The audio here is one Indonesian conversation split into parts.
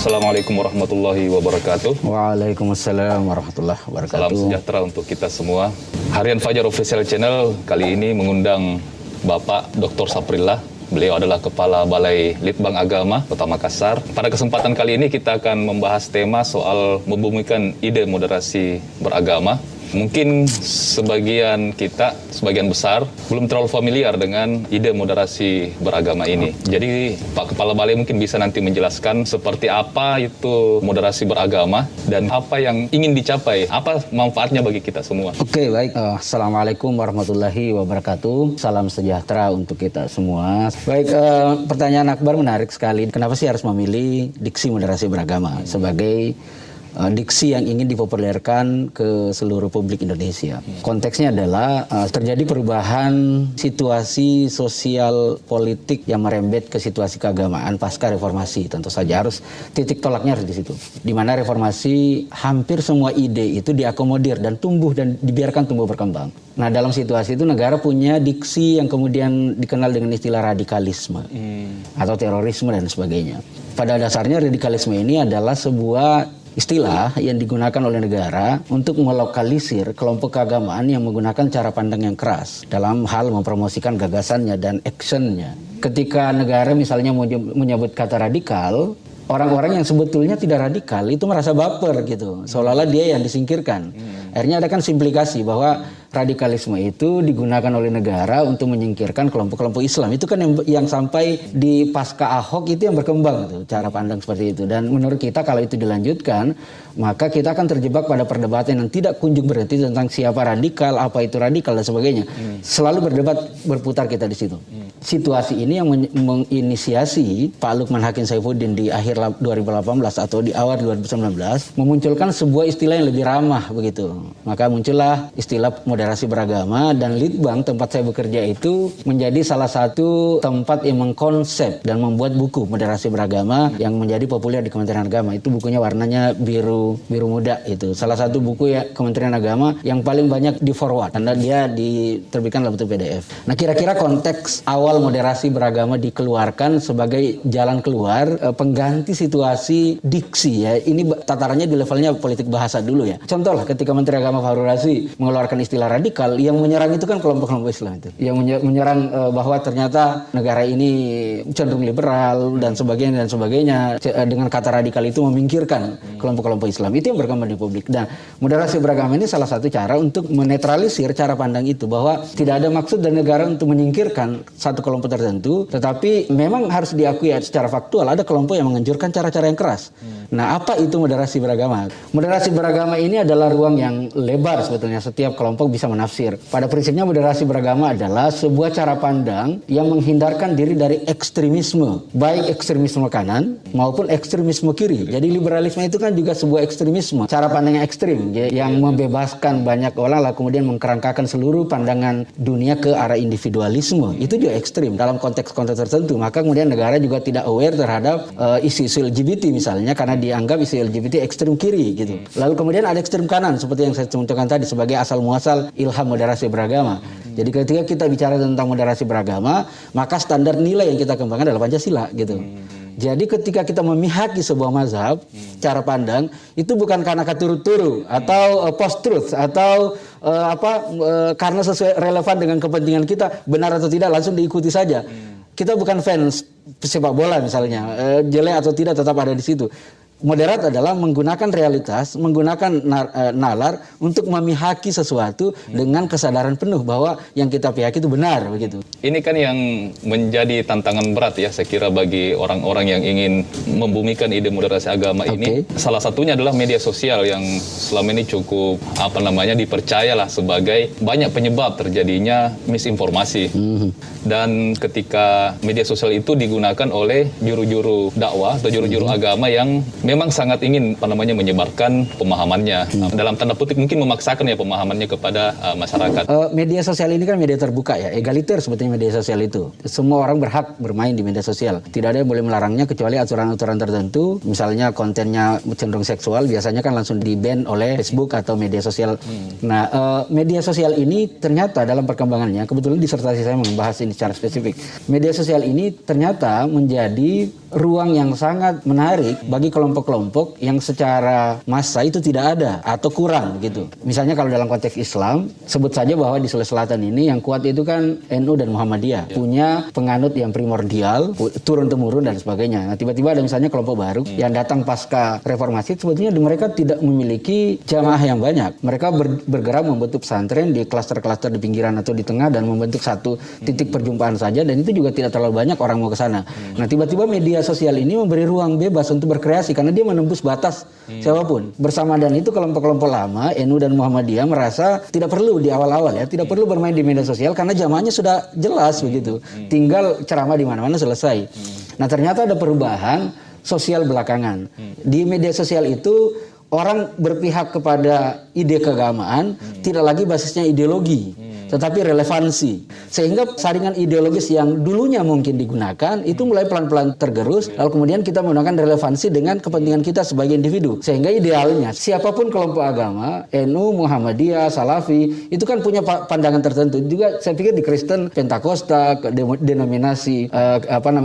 Assalamualaikum warahmatullahi wabarakatuh. Waalaikumsalam warahmatullahi wabarakatuh. Salam sejahtera untuk kita semua. Harian Fajar Official Channel kali ini mengundang Bapak Dr. Saprillah. Beliau adalah Kepala Balai Litbang Agama Kota Makassar. Pada kesempatan kali ini kita akan membahas tema soal membumikan ide moderasi beragama. Mungkin sebagian besar belum terlalu familiar dengan ide moderasi beragama ini. Jadi Pak Kepala Balai mungkin bisa nanti menjelaskan seperti apa itu moderasi beragama dan apa yang ingin dicapai, apa manfaatnya bagi kita semua. Oke, baik. Assalamualaikum warahmatullahi wabarakatuh. Salam sejahtera untuk kita semua. Baik, pertanyaan Akbar menarik sekali. Kenapa sih harus memilih diksi moderasi beragama sebagai diksi yang ingin dipopulerkan ke seluruh publik Indonesia? Konteksnya adalah terjadi perubahan situasi sosial politik yang merembet ke situasi keagamaan pasca reformasi. Tentu saja harus titik tolaknya harus di situ. Di mana reformasi hampir semua ide itu diakomodir dan tumbuh dan dibiarkan tumbuh berkembang. Nah, dalam situasi itu negara punya diksi yang kemudian dikenal dengan istilah radikalisme atau terorisme dan sebagainya. Pada dasarnya radikalisme ini adalah sebuah istilah yang digunakan oleh negara untuk melokalisir kelompok keagamaan yang menggunakan cara pandang yang keras dalam hal mempromosikan gagasannya dan actionnya. Ketika negara misalnya menyebut kata radikal, orang-orang yang sebetulnya tidak radikal itu merasa baper gitu, seolah-olah dia yang disingkirkan. Akhirnya ada kan simplikasi bahwa radikalisme itu digunakan oleh negara untuk menyingkirkan kelompok-kelompok Islam. Itu kan yang sampai di pasca Ahok itu yang berkembang tuh, cara pandang seperti itu. Dan menurut kita kalau itu dilanjutkan, maka kita akan terjebak pada perdebatan yang tidak kunjung berhenti tentang siapa radikal, apa itu radikal dan sebagainya. Selalu berdebat berputar kita di situ. Situasi ini yang menginisiasi Pak Lukman Hakim Saifuddin di akhir 2018 atau di awal 2019 memunculkan sebuah istilah yang lebih ramah begitu. Maka muncullah istilah moderasi beragama, dan Litbang tempat saya bekerja itu menjadi salah satu tempat yang mengkonsep dan membuat buku moderasi beragama yang menjadi populer di Kementerian Agama. Itu bukunya warnanya biru muda itu. Salah satu buku ya Kementerian Agama yang paling banyak di forward karena dia diterbitkan dalam bentuk PDF. Nah, kira-kira konteks awal moderasi beragama dikeluarkan sebagai jalan keluar pengganti situasi diksi ya. Ini tatarannya di levelnya politik bahasa dulu ya. Contoh lah ketika Menteri Agama Fahrul Razi mengeluarkan istilah radikal, yang menyerang itu kan kelompok-kelompok Islam itu. Yang menyerang bahwa ternyata negara ini cenderung liberal dan sebagainya dengan kata radikal itu memingkirkan kelompok-kelompok Islam. Itu yang berkembang di publik. Dan moderasi beragama ini salah satu cara untuk menetralisir cara pandang itu, bahwa tidak ada maksud dari negara untuk menyingkirkan satu kelompok tertentu, tetapi memang harus diakui secara faktual ada kelompok yang menganjurkan cara-cara yang keras. Nah, apa itu moderasi beragama? Moderasi beragama ini adalah ruang yang lebar sebetulnya, setiap kelompok bisa menafsir. Pada prinsipnya moderasi beragama adalah sebuah cara pandang yang menghindarkan diri dari ekstremisme, baik ekstremisme kanan maupun ekstremisme kiri. Jadi liberalisme itu kan juga sebuah ekstremisme, cara pandang yang ekstrim yang membebaskan banyak orang lalu kemudian mengkerangkakan seluruh pandangan dunia ke arah individualisme. Itu juga ekstrim dalam konteks-konteks tertentu. Maka kemudian negara juga tidak aware terhadap isu-isu LGBT misalnya, karena dianggap isu LGBT ekstrim kiri gitu. Lalu kemudian ada ekstrim kanan seperti yang saya contohkan tadi sebagai asal muasal ilham moderasi beragama. Jadi ketika kita bicara tentang moderasi beragama, maka standar nilai yang kita kembangkan adalah Pancasila gitu. Jadi ketika kita memihaki sebuah mazhab, cara pandang itu bukan karena keturut-turu atau post-truth atau karena sesuai relevan dengan kepentingan kita, benar atau tidak langsung diikuti saja. Kita bukan fans sepak bola misalnya, jelek atau tidak tetap ada di situ. Moderat adalah menggunakan realitas, menggunakan nalar untuk memihaki sesuatu dengan kesadaran penuh bahwa yang kita pihaki itu benar begitu. Ini kan yang menjadi tantangan berat ya saya kira bagi orang-orang yang ingin membumikan ide moderasi agama ini. Salah satunya adalah media sosial yang selama ini cukup dipercayalah sebagai banyak penyebab terjadinya misinformasi. Dan ketika media sosial itu digunakan oleh juru-juru dakwah atau juru-juru agama yang memang sangat ingin menyebarkan pemahamannya, dalam tanda petik mungkin memaksakan ya pemahamannya kepada masyarakat. Media sosial ini kan media terbuka ya, egaliter sebetulnya media sosial itu. Semua orang berhak bermain di media sosial. Tidak ada yang boleh melarangnya kecuali aturan-aturan tertentu. Misalnya kontennya cenderung seksual, biasanya kan langsung di-ban oleh Facebook atau media sosial. Nah, media sosial ini ternyata dalam perkembangannya, kebetulan disertasi saya membahas ini secara spesifik. Media sosial ini ternyata menjadi ruang yang sangat menarik bagi kelompok kelompok-kelompok yang secara massa itu tidak ada atau kurang gitu. Misalnya kalau dalam konteks Islam, sebut saja bahwa di Sulawesi Selatan ini yang kuat itu kan NU dan Muhammadiyah, punya penganut yang primordial, turun-temurun dan sebagainya. Nah, tiba-tiba ada misalnya kelompok baru yang datang pasca reformasi, sebetulnya mereka tidak memiliki jamaah yang banyak. Mereka bergerak membentuk pesantren di klaster-klaster di pinggiran atau di tengah dan membentuk satu titik perjumpaan saja, dan itu juga tidak terlalu banyak orang mau ke sana. Nah, tiba-tiba media sosial ini memberi ruang bebas untuk berkreasi karena dia menembus batas siapapun. Bersama dan itu kelompok-kelompok lama NU dan Muhammadiyah merasa tidak perlu di awal-awal ya, tidak perlu bermain di media sosial karena jamaahnya sudah jelas begitu. Tinggal ceramah di mana-mana selesai. Nah, ternyata ada perubahan sosial belakangan. Di media sosial itu orang berpihak kepada ide keagamaan tidak lagi basisnya ideologi, tetapi relevansi. Sehingga saringan ideologis yang dulunya mungkin digunakan itu mulai pelan-pelan tergerus, lalu kemudian kita menggunakan relevansi dengan kepentingan kita sebagai individu. Sehingga idealnya siapapun kelompok agama, NU, Muhammadiyah, Salafi, itu kan punya pandangan tertentu. Juga saya pikir di Kristen, Pentakosta, denominasi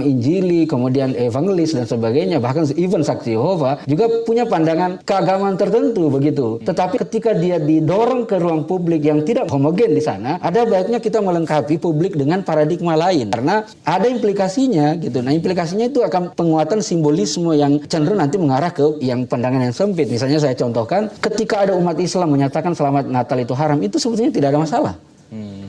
Injili, kemudian Evangelis dan sebagainya, bahkan even Saksi Yehova juga punya pandangan keagamaan tertentu begitu. Tetapi ketika dia didorong ke ruang publik yang tidak homogen di sana, ada baiknya kita melengkapi publik dengan paradigma lain karena ada implikasinya gitu. Nah, implikasinya itu akan penguatan simbolisme yang cenderung nanti mengarah ke yang pandangan yang sempit. Misalnya saya contohkan, ketika ada umat Islam menyatakan selamat Natal itu haram, itu sebetulnya tidak ada masalah.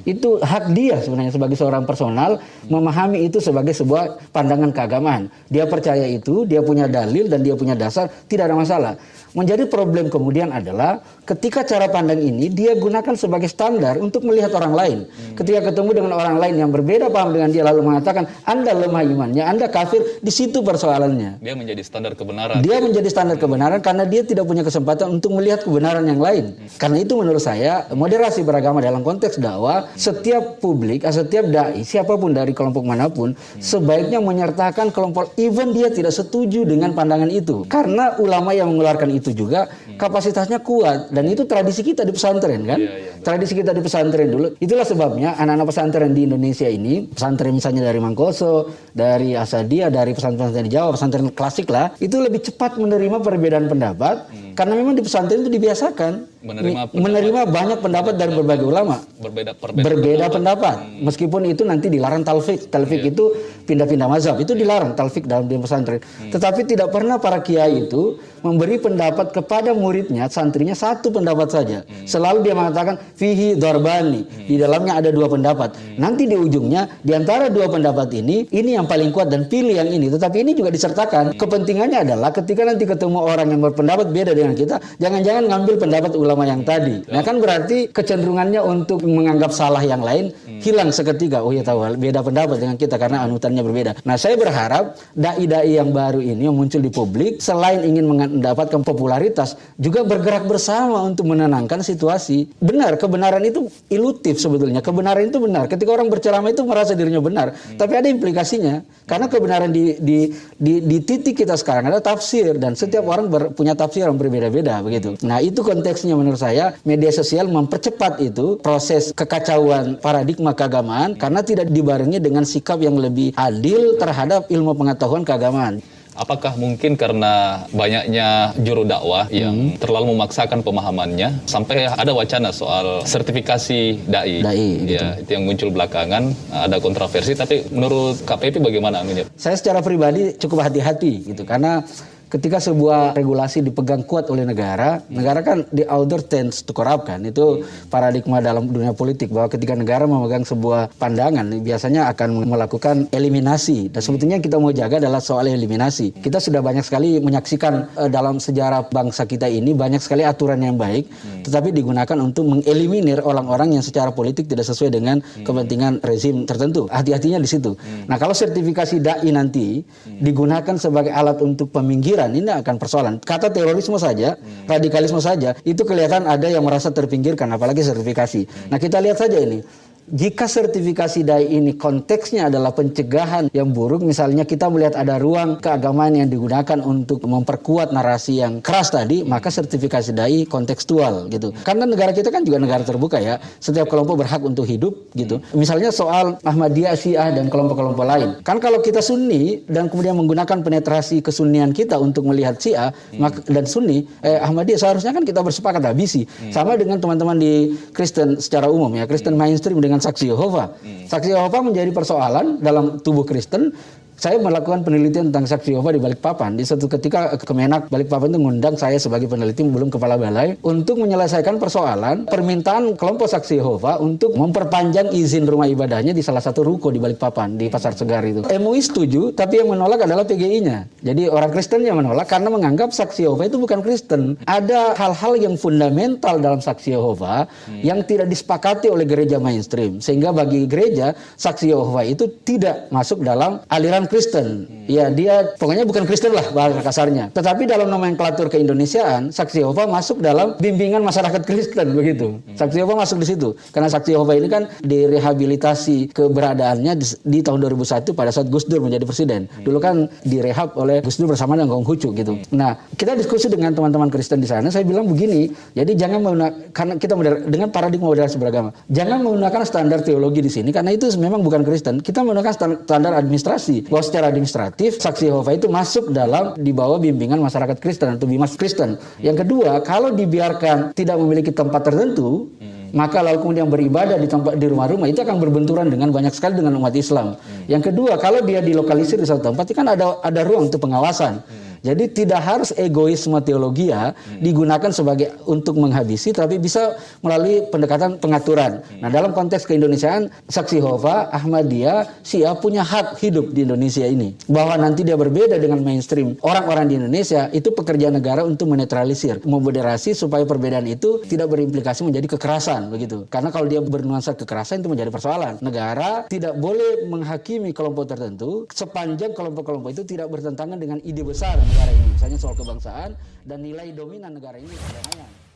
Itu hak dia sebenarnya sebagai seorang personal memahami itu sebagai sebuah pandangan keagamaan. Dia percaya itu, dia punya dalil dan dia punya dasar, tidak ada masalah. Menjadi problem kemudian adalah ketika cara pandang ini dia gunakan sebagai standar untuk melihat orang lain. Ketika ketemu dengan orang lain yang berbeda paham dengan dia lalu mengatakan Anda lemah imannya, Anda kafir, di situ persoalannya. Dia menjadi standar kebenaran. Dia menjadi standar kebenaran karena dia tidak punya kesempatan untuk melihat kebenaran yang lain. Karena itu menurut saya moderasi beragama dalam konteks dakwah, setiap publik, setiap dai, siapapun dari kelompok manapun, sebaiknya menyertakan kelompok even dia tidak setuju dengan pandangan itu. Karena ulama yang mengeluarkan itu juga kapasitasnya kuat dan itu tradisi kita di pesantren kan. Tradisi kita di pesantren dulu. Itulah sebabnya anak-anak pesantren di Indonesia ini, pesantren misalnya dari Mangkoso, dari Asadiyah, dari pesantren di Jawa, pesantren klasik lah, itu lebih cepat menerima perbedaan pendapat karena memang di pesantren itu dibiasakan menerima banyak pendapat dari berbagai ulama. Berbeda pendapat. Meskipun itu nanti dilarang talfik. Talfik itu pindah-pindah mazhab. Itu dilarang talfik dalam pesantren. Tetapi tidak pernah para kiai itu memberi pendapat kepada muridnya, santrinya satu pendapat saja. Selalu dia mengatakan fihi darbani. Di dalamnya ada dua pendapat. Nanti di ujungnya di antara dua pendapat ini yang paling kuat dan pilih yang ini. Tetapi ini juga disertakan. Kepentingannya adalah ketika nanti ketemu orang yang berpendapat beda dengan kita, jangan-jangan ngambil pendapat ulama yang tadi. Nah kan berarti kecenderungannya untuk menganggap salah yang lain hilang seketika. Oh ya tahu beda pendapat dengan kita karena anutannya berbeda. Nah saya berharap dai-dai yang baru ini yang muncul di publik selain ingin mendapatkan popularitas juga bergerak bersama untuk menenangkan situasi. Benar, kebenaran itu ilutif sebetulnya. Kebenaran itu benar. Ketika orang berceramah itu merasa dirinya benar, tapi ada implikasinya. Karena kebenaran di titik kita sekarang ada tafsir dan setiap orang punya tafsir yang berbeda-beda begitu. Nah, itu konteksnya menurut saya media sosial mempercepat itu proses kekacauan paradigma keagamaan karena tidak dibarengi dengan sikap yang lebih adil terhadap ilmu pengetahuan keagamaan. Apakah mungkin karena banyaknya juru dakwah yang terlalu memaksakan pemahamannya sampai ada wacana soal sertifikasi dai gitu. Ya, itu yang muncul belakangan, ada kontroversi. Tapi menurut KPP bagaimana Aminir? Saya secara pribadi cukup hati-hati gitu karena ketika sebuah regulasi dipegang kuat oleh negara kan the order tends to corrupt kan. Itu paradigma dalam dunia politik bahwa ketika negara memegang sebuah pandangan biasanya akan melakukan eliminasi. Dan sebetulnya yang kita mau jaga adalah soal eliminasi. Kita sudah banyak sekali menyaksikan dalam sejarah bangsa kita ini banyak sekali aturan yang baik tetapi digunakan untuk mengeliminir orang-orang yang secara politik tidak sesuai dengan kepentingan rezim tertentu. Hati-hatinya di situ. Nah, kalau sertifikasi dai nanti digunakan sebagai alat untuk peminggiran, ini akan persoalan. Kata terorisme saja, radikalisme saja, itu kelihatan ada yang merasa terpinggirkan, apalagi sertifikasi. Nah, kita lihat saja ini. jika sertifikasi dai ini konteksnya adalah pencegahan yang buruk, misalnya kita melihat ada ruang keagamaan yang digunakan untuk memperkuat narasi yang keras tadi, maka sertifikasi dai kontekstual gitu. Karena negara kita kan juga negara terbuka ya, setiap kelompok berhak untuk hidup gitu. Misalnya soal Ahmadiyah, Syiah dan kelompok-kelompok lain. Kan kalau kita Sunni dan kemudian menggunakan penetrasi kesunnian kita untuk melihat Syiah dan Sunni, Ahmadiyah, seharusnya kan kita bersepakat habisi. Sama dengan teman-teman di Kristen secara umum ya, Kristen mainstream dengan Saksi Yehova. Saksi Yehova menjadi persoalan dalam tubuh Kristen. Saya melakukan penelitian tentang Saksi Yehova di Balikpapan. Di suatu ketika Kemenak Balikpapan itu mengundang saya sebagai peneliti, belum kepala balai, untuk menyelesaikan persoalan permintaan kelompok Saksi Yehova untuk memperpanjang izin rumah ibadahnya di salah satu ruko di Balikpapan, di Pasar Segar itu. MUI setuju, tapi yang menolak adalah PGI-nya. Jadi orang Kristen yang menolak karena menganggap Saksi Yehova itu bukan Kristen. Ada hal-hal yang fundamental dalam Saksi Yehova yang tidak disepakati oleh gereja mainstream. Sehingga bagi gereja, Saksi Yehova itu tidak masuk dalam aliran Kristen. Ya, dia pokoknya bukan Kristen lah bahasa kasarnya. Tetapi dalam nomenklatur keindonesiaan, Saksi Yehova masuk dalam bimbingan masyarakat Kristen begitu. Saksi Yehova masuk di situ. Karena Saksi Yehova ini kan direhabilitasi keberadaannya di tahun 2001 pada saat Gus Dur menjadi presiden. Dulu kan direhab oleh Gus Dur bersama dengan Konghucu gitu. Nah, kita diskusi dengan teman-teman Kristen di sana, saya bilang begini, jadi jangan menggunakan, karena kita dengan paradigma moderasi beragama, jangan menggunakan standar teologi di sini karena itu memang bukan Kristen. Kita menggunakan standar administrasi. Bahwa secara administratif Saksi Yehova itu masuk dalam di bawah bimbingan masyarakat Kristen atau Bimas Kristen. Yang kedua, kalau dibiarkan tidak memiliki tempat tertentu, maka lalu kemudian beribadah di rumah-rumah itu akan berbenturan dengan banyak sekali dengan umat Islam. Yang kedua, kalau dia dilokalisir di satu tempat, itu kan ada ruang untuk pengawasan. Jadi tidak harus egoisme teologi digunakan sebagai untuk menghabisi, tapi bisa melalui pendekatan pengaturan. Nah, dalam konteks keindonesiaan, Saksi Yehova, Ahmadiyah, Syiah punya hak hidup di Indonesia ini. Bahwa nanti dia berbeda dengan mainstream orang-orang di Indonesia, itu pekerjaan negara untuk menetralisir, memoderasi supaya perbedaan itu tidak berimplikasi menjadi kekerasan begitu. Karena kalau dia bernuansa kekerasan itu menjadi persoalan. Negara tidak boleh menghakimi kelompok tertentu sepanjang kelompok-kelompok itu tidak bertentangan dengan ide besar negara ini, misalnya soal kebangsaan dan nilai dominan negara ini perdamaian.